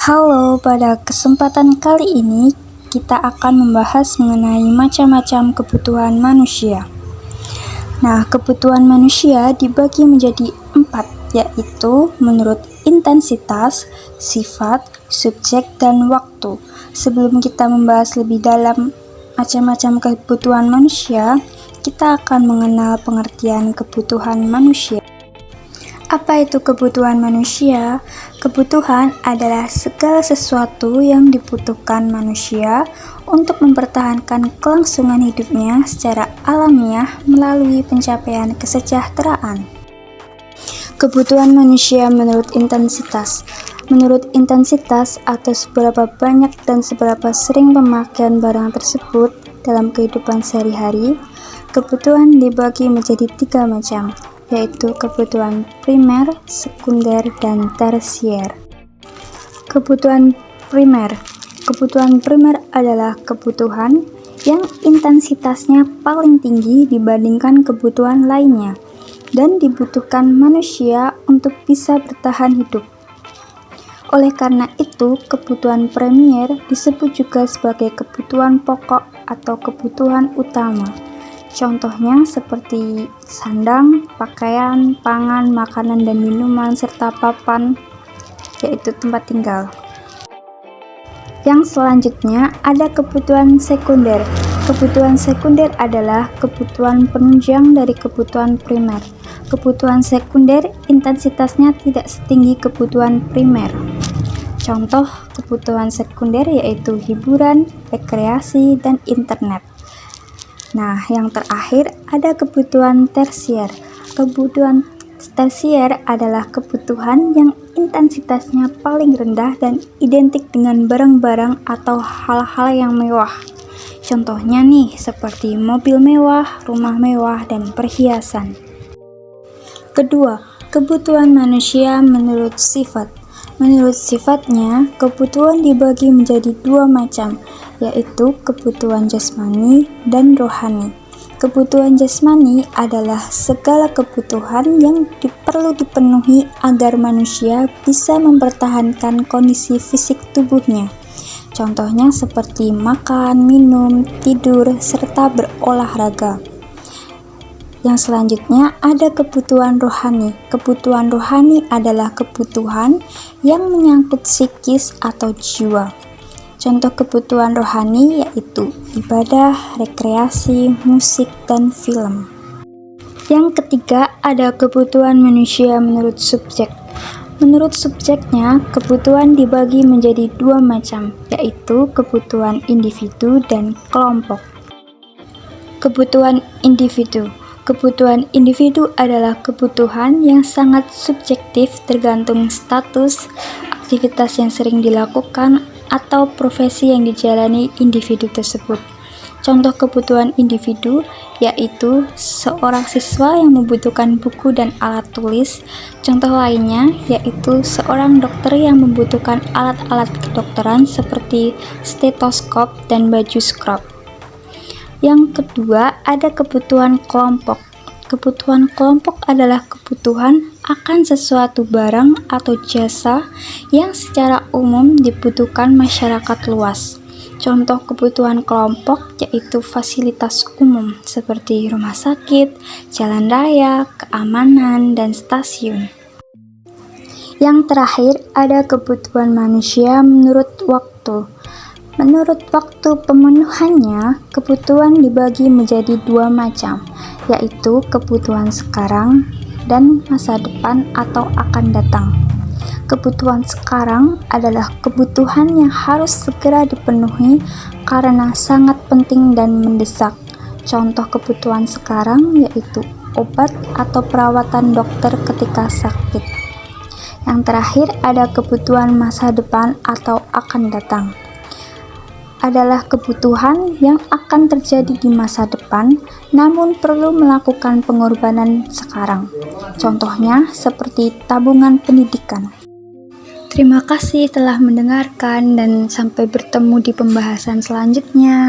Halo, pada kesempatan kali ini kita akan membahas mengenai macam-macam kebutuhan manusia. Nah, kebutuhan manusia dibagi menjadi 4, yaitu menurut intensitas, sifat, subjek, dan waktu. Sebelum kita membahas lebih dalam macam-macam kebutuhan manusia, kita akan mengenal pengertian kebutuhan manusia. Apa itu kebutuhan manusia? Kebutuhan adalah segala sesuatu yang dibutuhkan manusia untuk mempertahankan kelangsungan hidupnya secara alamiah melalui pencapaian kesejahteraan. Kebutuhan manusia menurut intensitas. Menurut intensitas atau seberapa banyak dan seberapa sering pemakaian barang tersebut dalam kehidupan sehari-hari, kebutuhan dibagi menjadi 3 macam, yaitu kebutuhan primer, sekunder, dan tersier. Kebutuhan primer. Kebutuhan primer adalah kebutuhan yang intensitasnya paling tinggi dibandingkan kebutuhan lainnya dan dibutuhkan manusia untuk bisa bertahan hidup. Oleh karena itu, kebutuhan premier disebut juga sebagai kebutuhan pokok atau kebutuhan utama. Contohnya seperti sandang, pakaian, pangan, makanan dan minuman, serta papan, yaitu tempat tinggal. Yang selanjutnya ada kebutuhan sekunder. Kebutuhan sekunder adalah kebutuhan penunjang dari kebutuhan primer. Kebutuhan sekunder intensitasnya tidak setinggi kebutuhan primer. Contoh kebutuhan sekunder yaitu hiburan, rekreasi, dan internet. Nah, yang terakhir ada kebutuhan tersier. Kebutuhan tersier adalah kebutuhan yang intensitasnya paling rendah dan identik dengan barang-barang atau hal-hal yang mewah. Contohnya nih, seperti mobil mewah, rumah mewah, dan perhiasan. Kedua, kebutuhan manusia menurut sifat. Menurut sifatnya, kebutuhan dibagi menjadi 2 macam, yaitu kebutuhan jasmani dan rohani. Kebutuhan jasmani adalah segala kebutuhan yang perlu dipenuhi agar manusia bisa mempertahankan kondisi fisik tubuhnya. Contohnya seperti makan, minum, tidur, serta berolahraga. Yang selanjutnya ada kebutuhan rohani. Kebutuhan rohani adalah kebutuhan yang menyangkut psikis atau jiwa. Contoh kebutuhan rohani yaitu ibadah, rekreasi, musik, dan film. Yang ketiga ada kebutuhan manusia menurut subjek. Menurut subjeknya, kebutuhan dibagi menjadi 2 macam, yaitu kebutuhan individu dan kelompok. Kebutuhan individu. Kebutuhan individu adalah kebutuhan yang sangat subjektif tergantung status, aktivitas yang sering dilakukan, atau profesi yang dijalani individu tersebut. Contoh kebutuhan individu yaitu seorang siswa yang membutuhkan buku dan alat tulis. Contoh lainnya yaitu seorang dokter yang membutuhkan alat-alat kedokteran seperti stetoskop dan baju scrub. Yang kedua, ada kebutuhan kelompok. Kebutuhan kelompok adalah kebutuhan akan sesuatu barang atau jasa yang secara umum dibutuhkan masyarakat luas. Contoh kebutuhan kelompok yaitu fasilitas umum seperti rumah sakit, jalan raya, keamanan, dan stasiun. Yang terakhir, ada kebutuhan manusia menurut waktu. Menurut waktu pemenuhannya, kebutuhan dibagi menjadi 2 macam, yaitu kebutuhan sekarang dan masa depan atau akan datang. Kebutuhan sekarang adalah kebutuhan yang harus segera dipenuhi karena sangat penting dan mendesak. Contoh kebutuhan sekarang yaitu obat atau perawatan dokter ketika sakit. Yang terakhir ada kebutuhan masa depan atau akan datang. Adalah kebutuhan yang akan terjadi di masa depan, namun perlu melakukan pengorbanan sekarang. Contohnya seperti tabungan pendidikan. Terima kasih telah mendengarkan dan sampai bertemu di pembahasan selanjutnya.